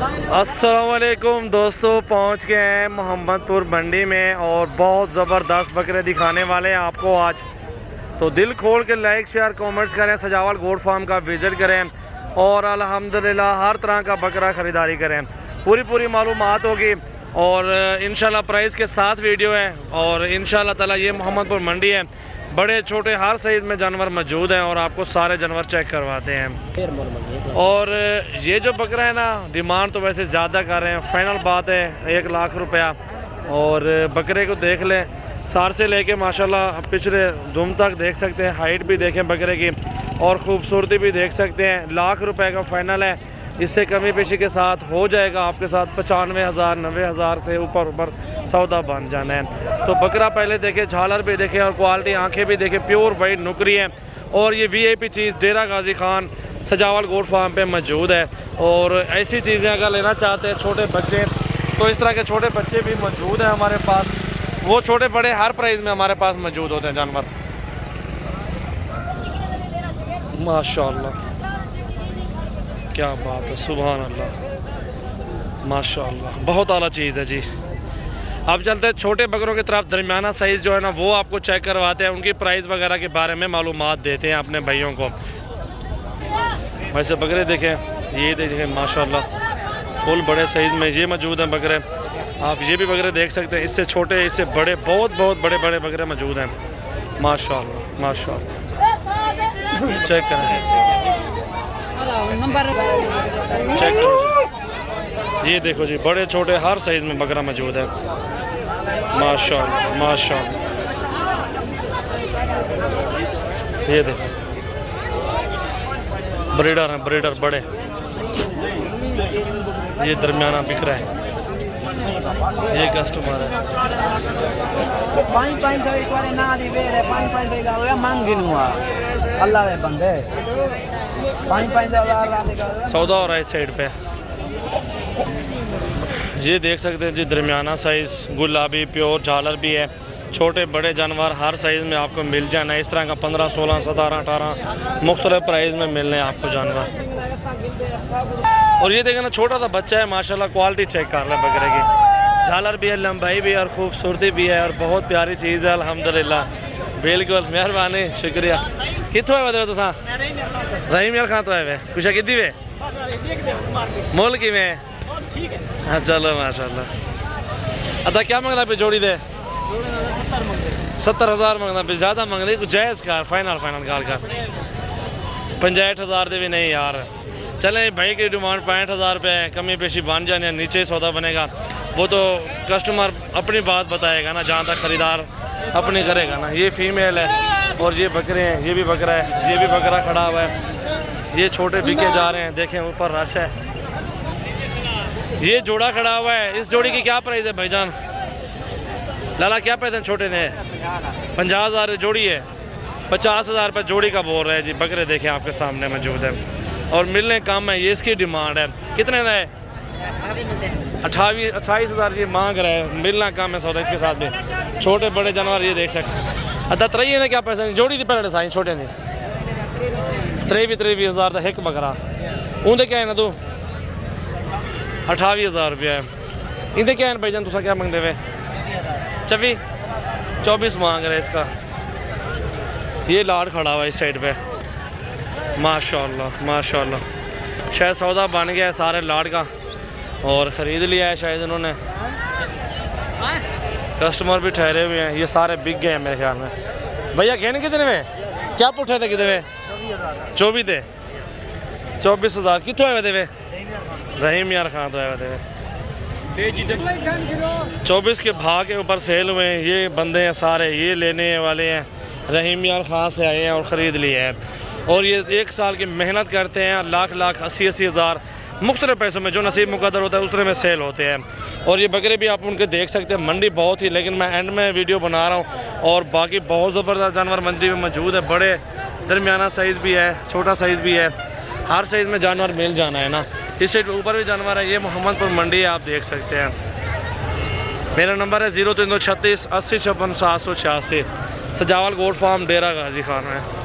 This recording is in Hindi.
अस्सलामुअलैकुम दोस्तों, पहुंच गए हैं मोहम्मदपुर मंडी में और बहुत ज़बरदस्त बकरे दिखाने वाले हैं आपको आज। तो दिल खोल के लाइक शेयर कमेंट्स करें, सजावल गोट फार्म का विज़िट करें और अल्हम्दुलिल्लाह हर तरह का बकरा ख़रीदारी करें। पूरी मालूमात होगी और इंशाल्लाह प्राइस के साथ वीडियो है और इंशाल्लाह ताला ये मोहम्मदपुर मंडी है, बड़े छोटे हर साइज़ में जानवर मौजूद हैं और आपको सारे जानवर चेक करवाते हैं। और ये जो बकरा है ना, डिमांड तो वैसे ज़्यादा कर रहे हैं, फाइनल बात है 1 लाख रुपया। और बकरे को देख लें, सार से लेके माशाल्लाह पिछले दुम तक देख सकते हैं, हाइट भी देखें बकरे की और ख़ूबसूरती भी देख सकते हैं। 1 लाख रुपए का फ़ाइनल है, इससे कमी पेशी के साथ हो जाएगा आपके साथ 95,000 90,000 से ऊपर सौदा बन जाना है। तो बकरा पहले देखें, झालर भी देखें और क्वालिटी आंखें भी देखें, प्योर वाइट नुकरी है। और ये VIP चीज़ डेरा गाजी खान सजावल गोट फार्म पे मौजूद है। और ऐसी चीज़ें अगर लेना चाहते हैं छोटे बच्चे, तो इस तरह के छोटे बच्चे भी मौजूद हैं हमारे पास। वो छोटे बड़े हर प्राइस में हमारे पास मौजूद होते हैं जानवर। माशाल्लाह, क्या बात है, सुभान अल्लाह, माशाल्लाह, बहुत आला चीज़ है जी। अब चलते हैं छोटे बकरों की तरफ। दरमियाना साइज़ जो है ना, वो आपको चेक करवाते हैं, उनकी प्राइस वगैरह के बारे में मालूमात देते हैं अपने भाइयों को। वैसे बकरे देखें, ये देखें माशाल्लाह फुल बड़े साइज़ में ये मौजूद हैं बकरे। आप ये भी बकरे देख सकते हैं, इससे छोटे इससे बड़े बहुत बड़े बकरे मौजूद हैं। माशाल्लाह चेक करें, चेक करो, ये देखो जी, बड़े छोटे हर साइज़ में बकरा मौजूद है। माशाल्लाह, ये देखो ब्रीडर हैं, ब्रीडर बड़े। ये दरमियाना बिखरा है, ये कस्टमर है। सौदा हो रहा है इस साइड पे। ये देख सकते हैं जी, दरमियाना साइज़ गुलाबी प्योर झालर भी है। छोटे बड़े जानवर हर साइज़ में आपको मिल जाना है। इस तरह का 15 16 17 18 मुख्तलिफ प्राइस में मिलने हैं आपको जानवर। और ये देखें ना, छोटा सा बच्चा है माशाल्लाह, क्वालिटी चेक कर लें बकरे की। झालर भी है, लंबाई भी है और खूबसूरती भी है और बहुत प्यारी चीज़ है अल्हम्दुलिल्लाह। बिल्कुल, मेहरबानी, शुक्रिया। कितों आए वे तुसा? रहीम यार खां तो आए वे, कुछ कितनी वे मोल की में? हाँ चलो माशाल्लाह। अदा क्या मंगना पे जोड़ी दे? 70,000 मंगना पे, ज़्यादा मंगना कुछ जायज़ कर, फाइनल गाल कर 65,000 दे भी नहीं यार। चले भाई की डिमांड 65,000 रुपये है, कमी पेशी बन जाने, नीचे सौदा बनेगा वो तो कस्टमर अपनी बात बताएगा ना, जहाँ तक ख़रीदार अपनी करेगा ना। ये फीमेल है और ये बकरे हैं, ये भी बकरा है, ये भी बकरा खड़ा हुआ है। ये छोटे बिके जा रहे हैं, देखें ऊपर रश है। ये जोड़ा खड़ा हुआ है, इस जोड़ी की क्या प्राइस है भाईजान? लाला क्या पैसे हैं छोटे ने? 50,000 जोड़ी है, 50,000 रुपये जोड़ी का बोल रहे हैं जी। बकरे देखें आपके सामने मौजूद है और मिलने कम है, ये इसकी डिमांड है। कितने का है? 28,000 ये मांग रहे हैं, मिलना कम है सौदा इसके साथ भी। छोटे बड़े जानवर ये देख सकते। अदा त्रई ने क्या पैसे जोड़ी थी पहले साई छोटे ने? 23,000 का एक बकरा। उनके क्या है ना तू? 28,000 रुपया है। इनके क्या है भाईजान, तुसा क्या मंगते हुए? 24 मांग रहे इसका। ये लाड खड़ा हुआ इस साइड पे, माशाल्लाह। शायद सौदा बन गया है सारे लाड का और ख़रीद लिया है शायद इन्होंने। कस्टमर भी ठहरे हुए हैं, ये सारे बिक गए हैं मेरे ख्याल में। भैया कहने कितने में? क्या पुठे थे कितने में? 24 थे। 24,000 कितों आए थे वे? रहीम यार खां तो आए थे। 24 के भाव के ऊपर सेल हुए हैं। ये बंदे हैं सारे, ये लेने वाले हैं, रहीम यार खां से आए हैं और ख़रीद लिए हैं। और ये 1 साल की मेहनत करते हैं, लाख 80 हज़ार मुख्तलिफ पैसों में जो नसीब मुकद्दर होता है उतने में सेल होते हैं। और ये बकरे भी आप उनके देख सकते हैं। मंडी बहुत ही, लेकिन मैं एंड में वीडियो बना रहा हूँ और बाकी बहुत ज़बरदस्त जानवर मंडी में मौजूद है। बड़े दरमियाना साइज़ भी है, छोटा साइज़ भी है, हर साइज़ में जानवर मिल जाना है ना। इस साइड ऊपर भी जानवर है। ये मोहम्मदपुर मंडी है, आप देख सकते हैं। मेरा नंबर है 0336 80 56 786। सजावल गोट फार्म डेरा गाजी खान है।